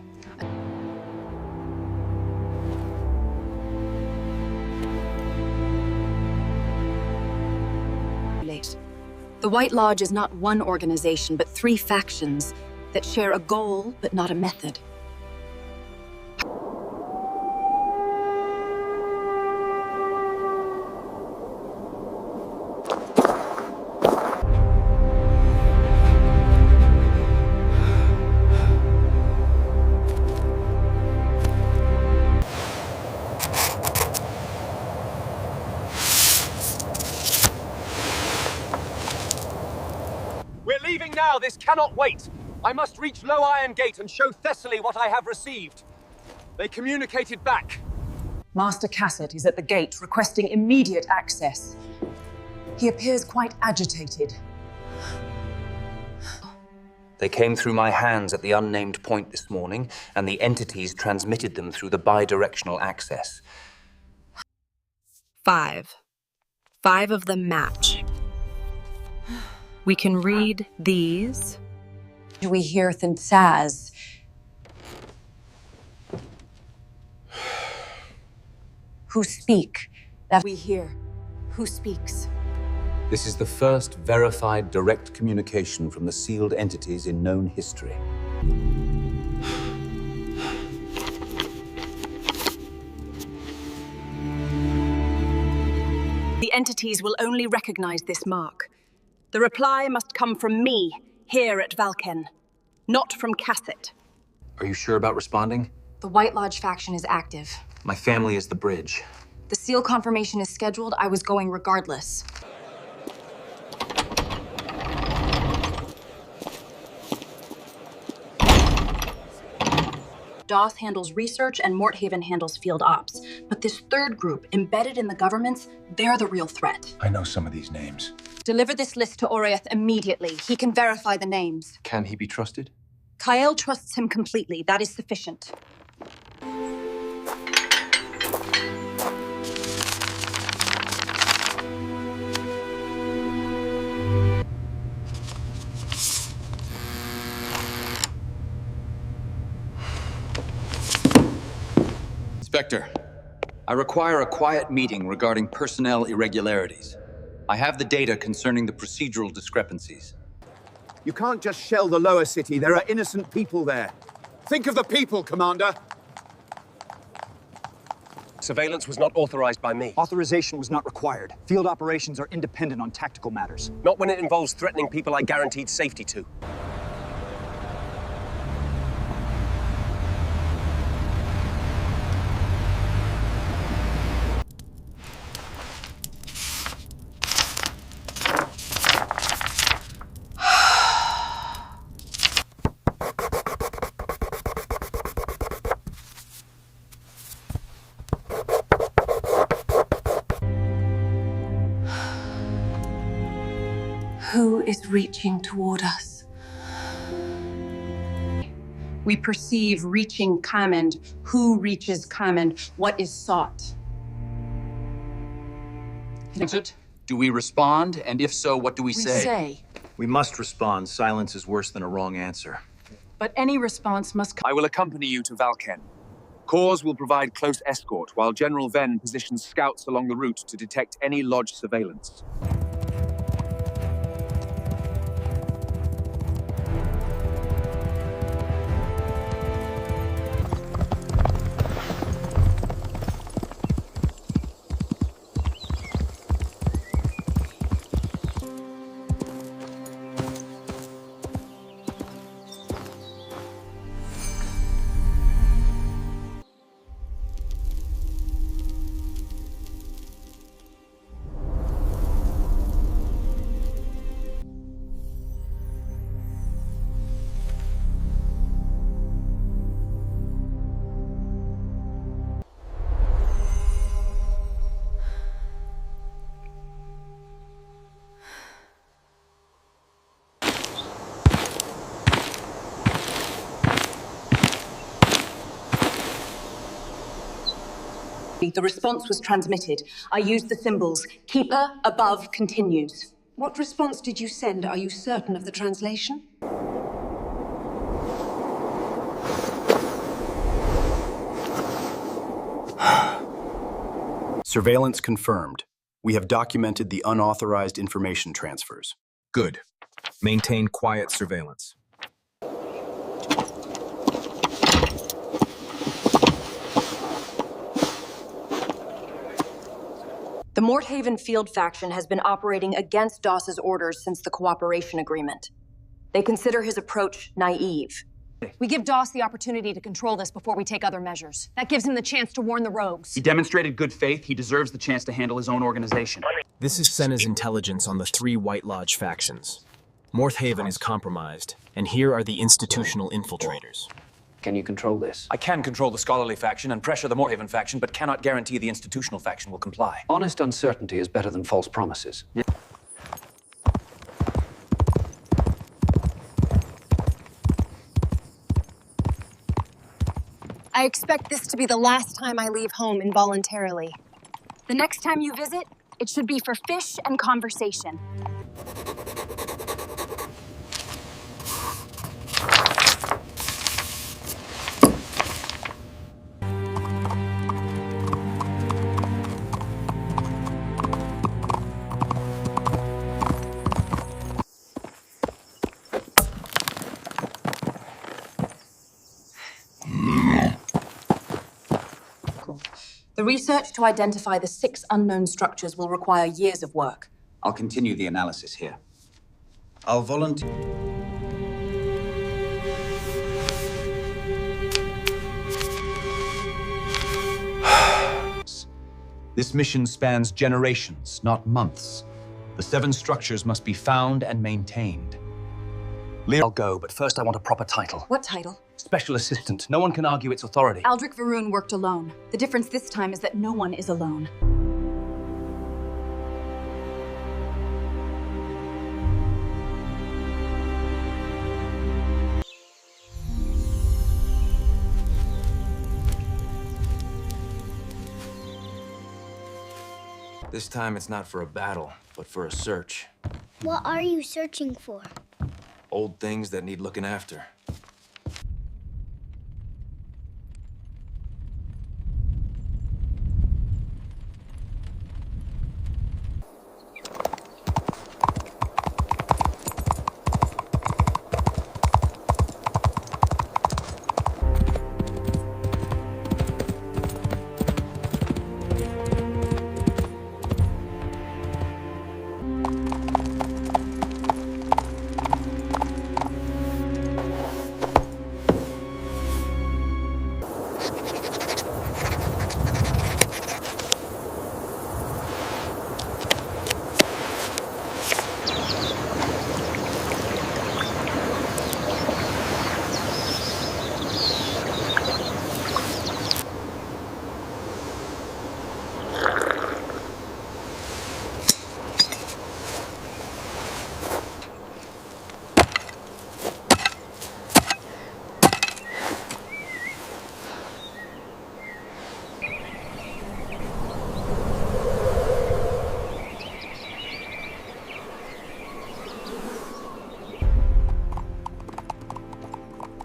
Speaker 2: The White Lodge is not one organization, but 3 factions that share a goal, but not a method.
Speaker 6: Now, this cannot wait. I must reach Low Iron Gate and show Thessaly what I have received. They communicated back.
Speaker 21: Master Casset is at the gate, requesting immediate access. He appears quite agitated.
Speaker 22: They came through my hands at the unnamed point this morning, and the entities transmitted them through the bi-directional access.
Speaker 13: 5. 5 of them match. We can read these.
Speaker 18: We hear Thensaz. Who speak? That
Speaker 2: we hear. Who speaks?
Speaker 1: This is the first verified direct communication from the sealed entities in known history.
Speaker 2: The entities will only recognize this mark. The reply must come from me, here at Valken, not from Casset.
Speaker 1: Are you sure about responding?
Speaker 3: The White Lodge faction is active.
Speaker 1: My family is the bridge.
Speaker 3: The seal confirmation is scheduled. I was going regardless.
Speaker 2: Doth handles research and Mordhaven handles field ops. But this third group, embedded in the governments, they're the real threat.
Speaker 1: I know some of these names.
Speaker 3: Deliver this list to Oraeth immediately. He can verify the names.
Speaker 1: Can he be trusted?
Speaker 2: Kael trusts him completely. That is sufficient.
Speaker 11: Inspector, I require a quiet meeting regarding personnel irregularities. I have the data concerning the procedural discrepancies.
Speaker 10: You can't just shell the lower city. There are innocent people there. Think of the people, Commander.
Speaker 20: Surveillance was not authorized by me.
Speaker 12: Authorization was not required. Field operations are independent on tactical matters.
Speaker 20: Not when it involves threatening people I guaranteed safety to.
Speaker 5: Who is reaching toward us?
Speaker 21: We perceive reaching command. Who reaches command? What is sought?
Speaker 11: Do we respond? And if so, what do we say?
Speaker 9: We must respond. Silence is worse than a wrong answer.
Speaker 21: But any response must
Speaker 16: I will accompany you to Valken. Cores will provide close escort, while General Venn positions scouts along the route to detect any lodge surveillance.
Speaker 2: The response was transmitted. I used the symbols. Keeper above continues.
Speaker 5: What response did you send? Are you certain of the translation?
Speaker 9: Surveillance confirmed. We have documented the unauthorized information transfers.
Speaker 8: Good. Maintain quiet surveillance.
Speaker 2: The Morthaven Field faction has been operating against Doss's orders since the cooperation agreement. They consider his approach naive.
Speaker 3: We give Doss the opportunity to control this before we take other measures. That gives him the chance to warn the rogues.
Speaker 16: He demonstrated good faith. He deserves the chance to handle his own organization.
Speaker 8: This is Senna's intelligence on the 3 White Lodge factions. Morthaven is compromised, and here are the institutional infiltrators.
Speaker 1: Can you control this?
Speaker 16: I can control the scholarly faction and pressure the Morthaven faction, but cannot guarantee the institutional faction will comply.
Speaker 1: Honest uncertainty is better than false promises.
Speaker 3: I expect this to be the last time I leave home involuntarily. The next time you visit, it should be for fish and conversation.
Speaker 2: The research to identify the 6 unknown structures will require years of work.
Speaker 11: I'll continue the analysis here.
Speaker 9: I'll volunteer.
Speaker 4: This mission spans generations, not months. The 7 structures must be found and maintained.
Speaker 16: I'll go, but first I want a proper title.
Speaker 2: What title?
Speaker 16: Special Assistant. No one can argue its authority.
Speaker 2: Aldric Varun worked alone. The difference this time is that no one is alone.
Speaker 22: This time it's not for a battle, but for a search.
Speaker 23: What are you searching for?
Speaker 22: Old things that need looking after.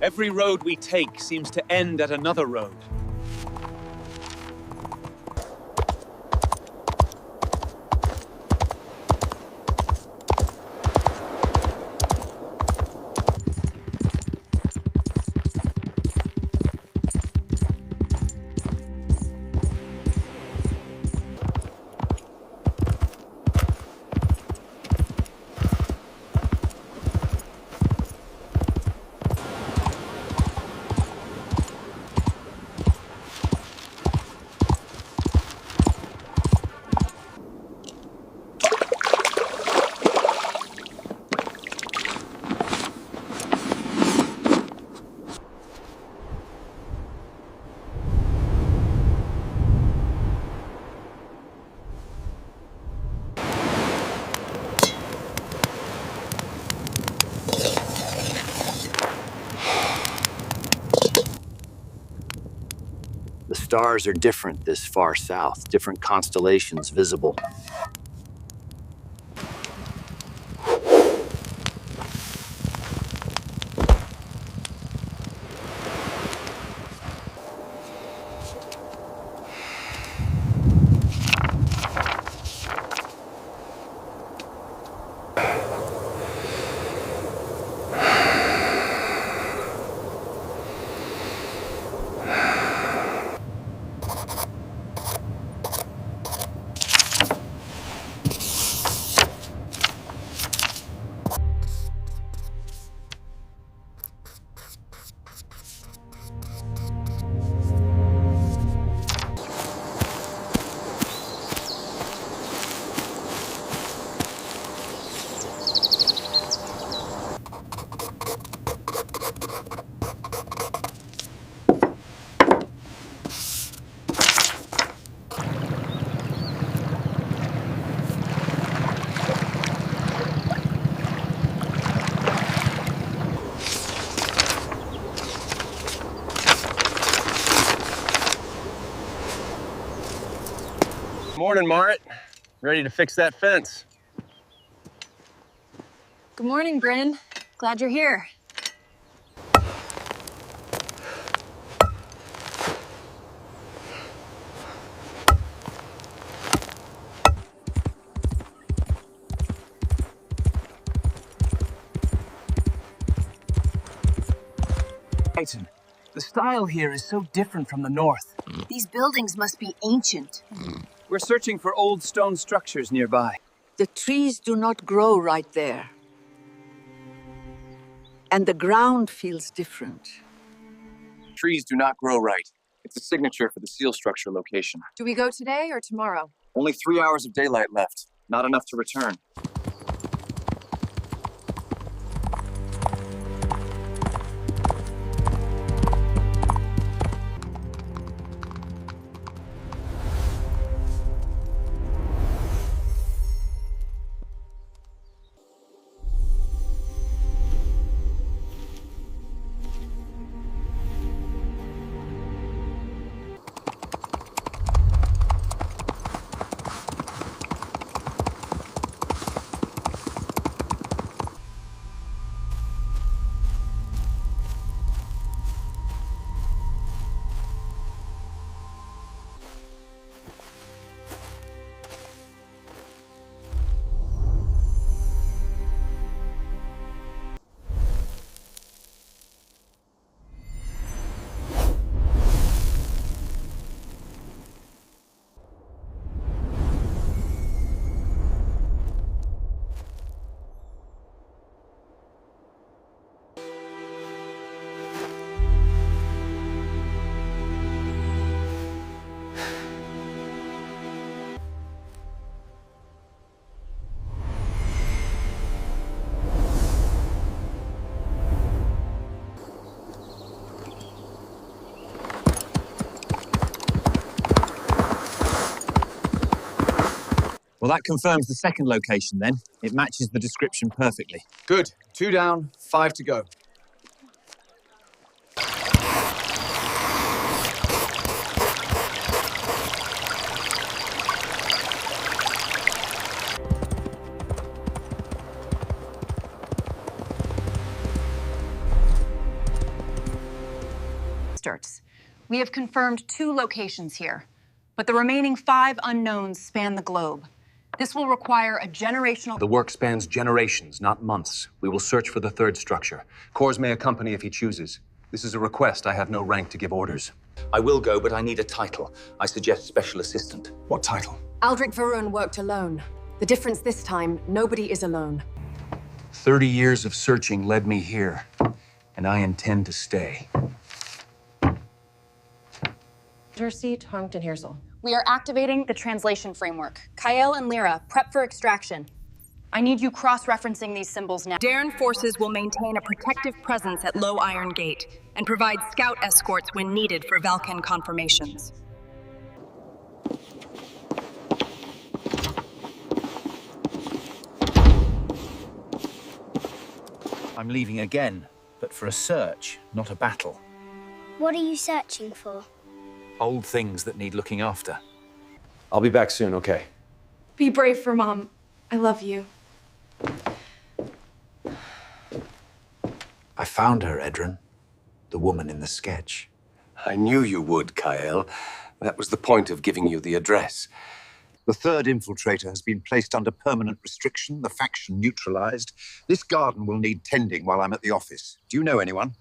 Speaker 1: Every road we take seems to end at another road.
Speaker 7: The stars are different this far south, different constellations visible.
Speaker 20: Morning, Marit. Ready to fix that fence.
Speaker 3: Good morning, Bryn. Glad you're here.
Speaker 6: Titan, the style here is so different from the north.
Speaker 18: These buildings must be ancient.
Speaker 1: We're searching for old stone structures nearby.
Speaker 18: The trees do not grow right there. And the ground feels different.
Speaker 11: Trees do not grow right. It's a signature for the seal structure location.
Speaker 3: Do we go today or tomorrow?
Speaker 11: Only 3 hours of daylight left. Not enough to return.
Speaker 4: Well, that confirms the second location, then. It matches the description perfectly.
Speaker 12: Good. 2 down, 5 to go.
Speaker 3: bastards. We have confirmed 2 locations here, but the remaining 5 unknowns span the globe. This will require a generational...
Speaker 22: The work spans generations, not months. We will search for the 3rd structure. Kors may accompany if he chooses. This is a request. I have no rank to give orders. I will go, but I need a title. I suggest Special Assistant.
Speaker 12: What title?
Speaker 3: Aldric Varun worked alone. The difference this time, nobody is alone.
Speaker 22: 30 years of searching led me here, and I intend to stay.
Speaker 14: Seat, Harmington Hearsel.
Speaker 2: We are activating the translation framework. Kael and Lyra, prep for extraction. I need you cross-referencing these symbols now.
Speaker 13: Darren forces will maintain a protective presence at Low Iron Gate and provide scout escorts when needed for Valken confirmations.
Speaker 1: I'm leaving again, but for a search, not a battle.
Speaker 23: What are you searching for?
Speaker 1: Old things that need looking after.
Speaker 12: I'll be back soon, okay?
Speaker 14: Be brave for Mom. I love you.
Speaker 10: I found her, Edrin. The woman in the sketch.
Speaker 12: I knew you would, Kael. That was the point of giving you the address.
Speaker 10: The 3rd infiltrator has been placed under permanent restriction, the faction neutralized. This garden will need tending while I'm at the office. Do you know anyone?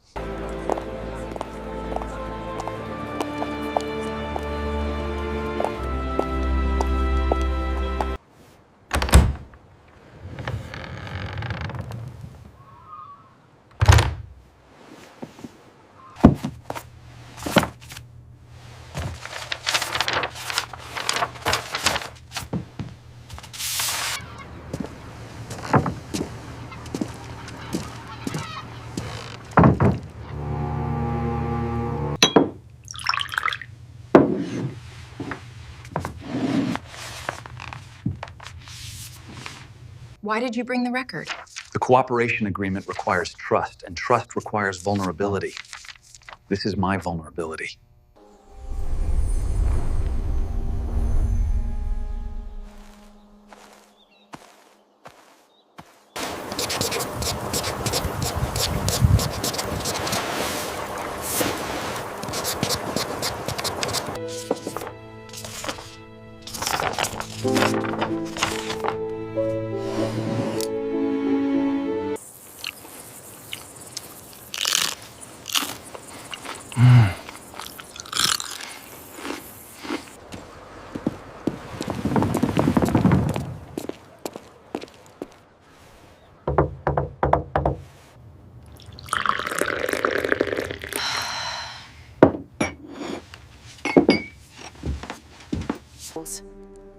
Speaker 2: Why did you bring the record?
Speaker 22: The cooperation agreement requires trust, and trust requires vulnerability. This is my vulnerability.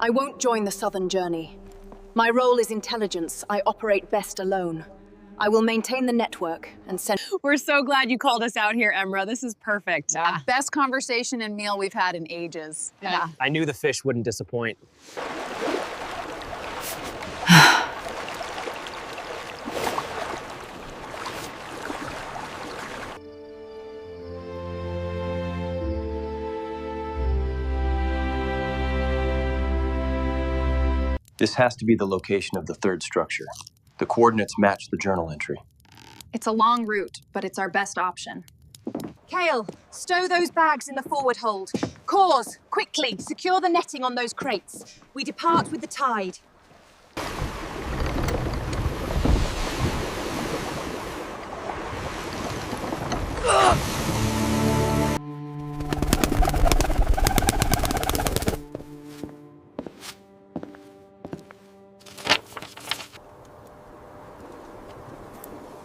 Speaker 2: I won't join the southern journey. My role is intelligence. I operate best alone. I will maintain the network and send...
Speaker 17: We're so glad you called us out here, Emra. This is perfect.
Speaker 19: Yeah. Best conversation and meal we've had in ages.
Speaker 17: Yeah.
Speaker 8: I knew the fish wouldn't disappoint.
Speaker 20: This has to be the location of the 3rd structure. The coordinates match the journal entry.
Speaker 3: It's a long route, but it's our best option. Kael, stow those bags in the forward hold. Kors, quickly, secure the netting on those crates. We depart with the tide.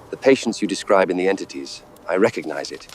Speaker 20: The patience you describe in the entities, I recognize it.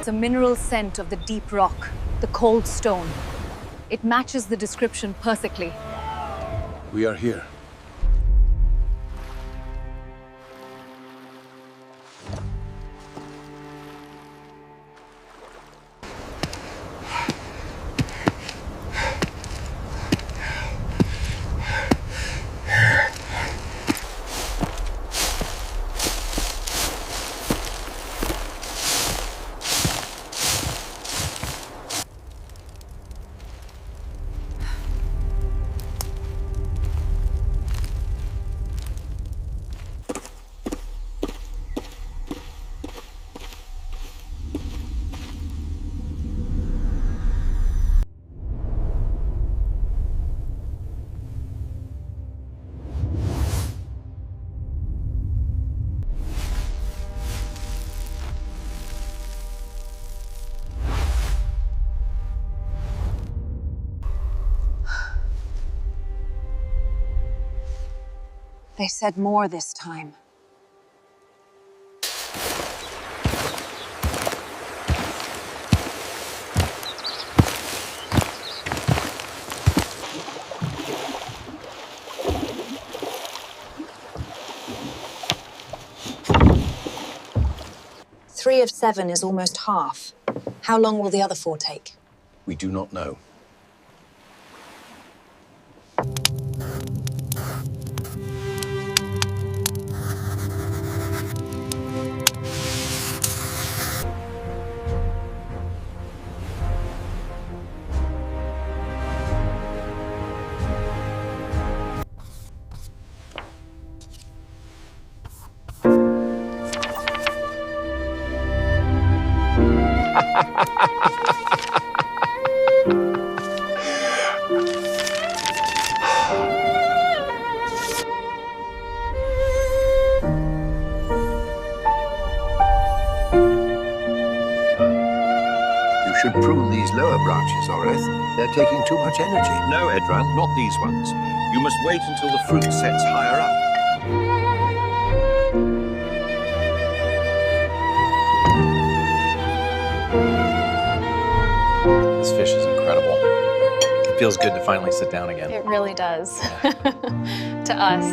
Speaker 5: a mineral scent of the deep rock, the cold stone. It matches the description perfectly.
Speaker 12: We are here.
Speaker 3: They said more this time.
Speaker 2: Three of 7 is almost half. How long will the other 4 take?
Speaker 12: We do not know.
Speaker 15: You should prune these lower branches, Oraeth. They're taking too much energy.
Speaker 20: No, Edran, not these ones. You must wait until the fruit sets higher up.
Speaker 9: This fish is incredible. It feels good to finally sit down again.
Speaker 17: It really does. To us.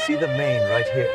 Speaker 15: See the main right here.